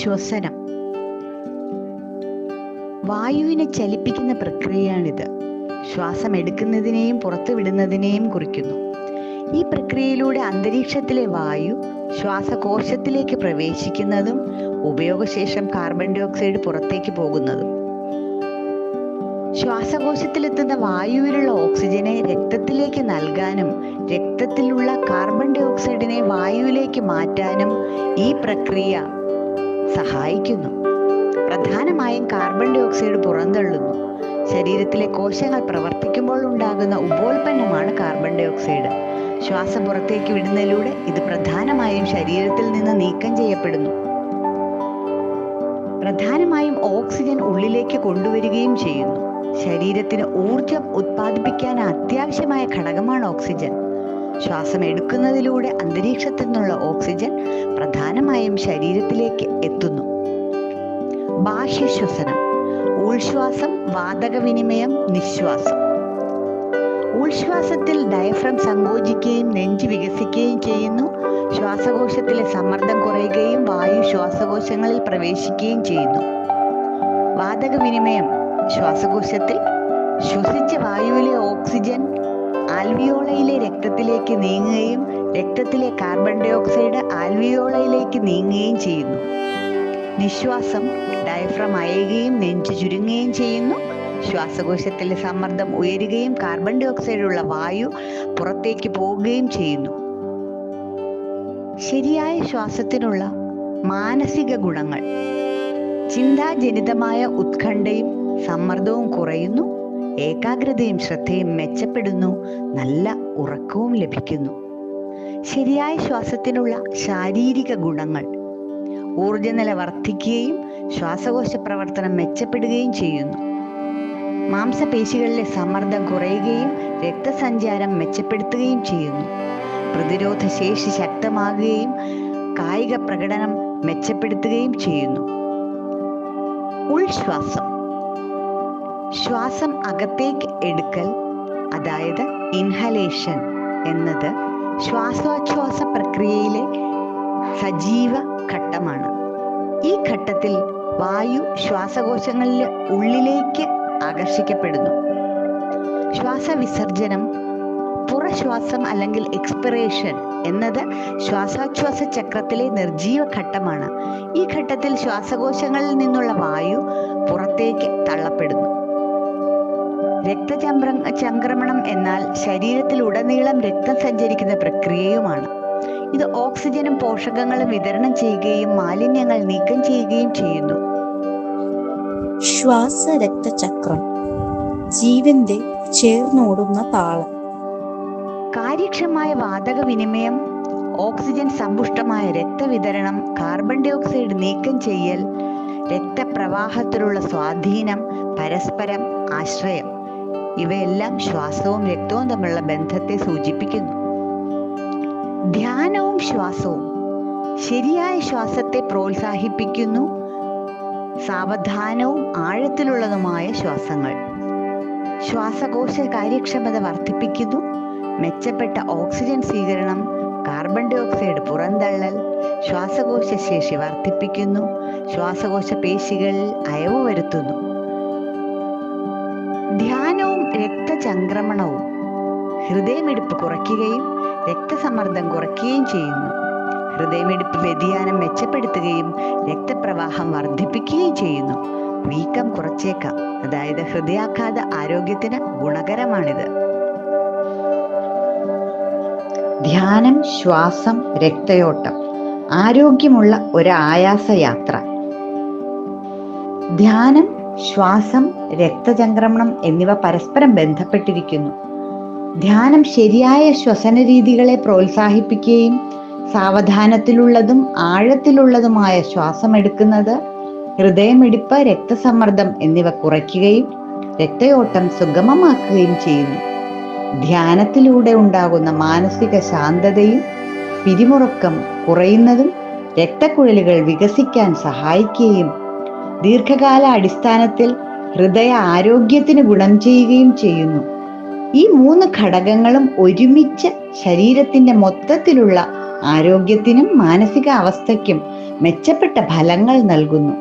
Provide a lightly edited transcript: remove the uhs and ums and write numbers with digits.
ശ്വസനം. വായുവിനെ ചലിപ്പിക്കുന്ന പ്രക്രിയയാണിത്. ശ്വാസം എടുക്കുന്നതിനെയും പുറത്തുവിടുന്നതിനെയും കുറിക്കുന്നു. ഈ പ്രക്രിയയിലൂടെ അന്തരീക്ഷത്തിലെ വായു ശ്വാസകോശത്തിലേക്ക് പ്രവേശിക്കുന്നതും ഉപയോഗശേഷം കാർബൺ ഡൈ ഓക്സൈഡ് പുറത്തേക്ക് പോകുന്നതും. ശ്വാസകോശത്തിലെത്തുന്ന വായുവിലുള്ള ഓക്സിജനെ രക്തത്തിലേക്ക് നൽകാനും രക്തത്തിലുള്ള കാർബൺ ഡൈ ഓക്സൈഡിനെ വായുവിലേക്ക് മാറ്റാനും ഈ പ്രക്രിയ സഹായിക്കുന്നു. പ്രധാനമായും കാർബൺ ഡൈ ഓക്സൈഡ് പുറന്തള്ളുന്നു. ശരീരത്തിലെ കോശങ്ങൾ പ്രവർത്തിക്കുമ്പോൾ ഉണ്ടാകുന്ന ഉപോൽപ്പന്നമാണ് കാർബൺ ഡൈ ഓക്സൈഡ്. ശ്വാസം പുറത്തേക്ക് വിടുന്നതിലൂടെ ഇത് പ്രധാനമായും ശരീരത്തിൽ നിന്ന് നീക്കം ചെയ്യപ്പെടുന്നു. പ്രധാനമായും ഓക്സിജൻ ഉള്ളിലേക്ക് കൊണ്ടുവരികയും ചെയ്യുന്നു. ശരീരത്തിന് ഊർജം ഉത്പാദിപ്പിക്കാൻ അത്യാവശ്യമായ ഘടകമാണ് ഓക്സിജൻ. ശ്വാസം എടുക്കുന്നതിലൂടെ അന്തരീക്ഷത്തിൽ നിന്നുള്ള ഓക്സിജൻ പ്രധാനമായും ശരീരത്തിലേക്ക് എത്തുന്നു. ബാഹ്യശ്വസനം. ഉൾശ്വാസം, വാതക വിനിമയം, നിശ്വാസം. ഉൾശ്വാസത്തിൽ ഡയഫ്രം സങ്കോചിക്കുകയും നെഞ്ച് വികസിക്കുകയും ചെയ്യുന്നു. ശ്വാസകോശത്തിലെ സമ്മർദ്ദം കുറയുകയും വായു ശ്വാസകോശങ്ങളിൽ പ്രവേശിക്കുകയും ചെയ്യുന്നു. വാതക വിനിമയം. ശ്വാസകോശത്തിൽ ശ്വസിച്ച വായുവിലെ ഓക്സിജൻ ആൽവിയോളയിലെ രക്തത്തിലേക്ക് നീങ്ങുകയും രക്തത്തിലെ കാർബൺ ഡൈ ഓക്സൈഡ് ആൽവിയോളയിലേക്ക് നീങ്ങുകയും ചെയ്യുന്നു. നിശ്വാസം. ഡയഫ്രം അയയുകയും നെഞ്ച് ചുരുങ്ങുകയും ചെയ്യുന്നു. ശ്വാസകോശത്തിലെ സമ്മർദ്ദം ഉയരുകയും കാർബൺ ഡൈ ഓക്സൈഡുള്ള വായു പുറത്തേക്ക് പോവുകയും ചെയ്യുന്നു. ശരിയായ ശ്വാസത്തിനുള്ള മാനസിക ഗുണങ്ങൾ. ചിന്താജനിതമായ ഉത്കണ്ഠയും സമ്മർദ്ദവും കുറയുന്നു. ഏകാഗ്രതയും ശ്രദ്ധയും മെച്ചപ്പെടുന്നു. നല്ല ഉറക്കവും ലഭിക്കുന്നു. ശരിയായ ശ്വാസത്തിനുള്ള ശാരീരിക ഗുണങ്ങൾ. ഊർജ്ജനില വർദ്ധിക്കുകയും ശ്വാസകോശ പ്രവർത്തനം മെച്ചപ്പെടുകയും ചെയ്യുന്നു. മാംസപേശികളിലെ സമ്മർദ്ദം കുറയുകയും രക്തസഞ്ചാരം മെച്ചപ്പെടുത്തുകയും ചെയ്യുന്നു. പ്രതിരോധ ശേഷി ശക്തമാകുകയും കായിക പ്രകടനം മെച്ചപ്പെടുത്തുകയും ചെയ്യുന്നു. ഉൾശ്വാസം. ശ്വാസം അകത്തേക്ക് എടുക്കൽ, അതായത് ഇൻഹലേഷൻ എന്നത് ശ്വാസോച്ഛ്വാസ പ്രക്രിയയിലെ സജീവ ഘട്ടമാണ്. ഈ ഘട്ടത്തിൽ വായു ശ്വാസകോശങ്ങളിലെ ഉള്ളിലേക്ക് ആകർഷിക്കപ്പെടുന്നു. ശ്വാസവിസർജനം, പുറശ്വാസം അല്ലെങ്കിൽ എക്സ്പിറേഷൻ എന്നത് ശ്വാസോച്ഛ്വാസ ചക്രത്തിലെ നിർജീവ ഘട്ടമാണ്. ഈ ഘട്ടത്തിൽ ശ്വാസകോശങ്ങളിൽ നിന്നുള്ള വായു പുറത്തേക്ക് തള്ളപ്പെടുന്നു. രക്തചംക്രമണം എന്നാൽ ശരീരത്തിലുടനീളം രക്തം സഞ്ചരിക്കുന്ന പ്രക്രിയയുമാണ്. ഇത് ഓക്സിജനും പോഷകങ്ങളും വിതരണം ചെയ്യുകയും മാലിന്യങ്ങൾ നീക്കം ചെയ്യുകയും ചെയ്യുന്നു. ശ്വാസരക്തചക്രം, ജീവന്റെ ചേർന്നോടുന്ന താളം. കാര്യക്ഷമമായ വാതക വിനിമയം, ഓക്സിജൻ സമ്പുഷ്ടമായ രക്തവിതരണം, കാർബൺ ഡൈ ഓക്സൈഡ് നീക്കം ചെയ്യൽ, രക്തപ്രവാഹത്തിലുള്ള സ്വാധീനം, പരസ്പരം ആശ്രയം, ഇവയെല്ലാം ശ്വാസവും രക്തവും തമ്മിലുള്ള ബന്ധത്തെ സൂചിപ്പിക്കുന്നു. ധ്യാനവും ശ്വാസവും. ശരിയായ ശ്വാസത്തെ പ്രോത്സാഹിപ്പിക്കുന്നു. സാവധാനവും ആഴത്തിലുള്ളതുമായ ശ്വാസങ്ങൾ ശ്വാസകോശ കാര്യക്ഷമത വർദ്ധിപ്പിക്കുന്നു. മെച്ചപ്പെട്ട ഓക്സിജൻ സ്വീകരണം, കാർബൺ ഡൈ ഓക്സൈഡ് പുറന്തള്ളൽ, ശ്വാസകോശ ശേഷി വർദ്ധിപ്പിക്കുന്നു. ശ്വാസകോശ പേശികളിൽ അയവ് വരുത്തുന്നു. ധ്യാനവും രക്തചംക്രമണവും. ഹൃദയമിടിപ്പ് കുറയ്ക്കുകയും രക്തസമ്മർദ്ദം കുറയ്ക്കുകയും ചെയ്യുന്നു. ഹൃദയമിടിപ്പ് വ്യതിയാനം മെച്ചപ്പെടുത്തുകയും രക്തപ്രവാഹം വർദ്ധിപ്പിക്കുകയും ചെയ്യുന്നു. വീക്കം കുറച്ചേക്കാം, അതായത് ഹൃദയാഘാത ആരോഗ്യത്തിന് ഗുണകരമാണിത്. ധ്യാനം, ശ്വാസം, രക്തയോട്ടം, ആരോഗ്യമുള്ള ഒരു ആയാസയാത്ര. ധ്യാനം, ശ്വാസം, രക്തചംക്രമണം എന്നിവ പരസ്പരം ബന്ധപ്പെട്ടിരിക്കുന്നു. ധ്യാനം ശരിയായ ശ്വസന രീതികളെ പ്രോത്സാഹിപ്പിക്കുകയും സാവധാനത്തിലുള്ളതും ആഴത്തിലുള്ളതുമായ ശ്വാസം എടുക്കുന്നത് ഹൃദയമിടിപ്പ്, രക്തസമ്മർദ്ദം എന്നിവ കുറയ്ക്കുകയും രക്തയോട്ടം സുഗമമാക്കുകയും ചെയ്യുന്നു. ധ്യാനത്തിലൂടെ ഉണ്ടാകുന്ന മാനസിക ശാന്തതയും പിരിമുറുക്കം കുറയുന്നതും രക്തക്കുഴലുകൾ വികസിക്കാൻ സഹായിക്കുകയും ദീർഘകാല അടിസ്ഥാനത്തിൽ ഹൃദയ ആരോഗ്യത്തിന് ഗുണം ചെയ്യുകയും ചെയ്യുന്നു. ഈ 3 ഘടകങ്ങളും ഒരുമിച്ച് ശരീരത്തിന്റെ മൊത്തത്തിലുള്ള ആരോഗ്യത്തിനും മാനസിക അവസ്ഥയ്ക്കും മെച്ചപ്പെട്ട ഫലങ്ങൾ നൽകുന്നു.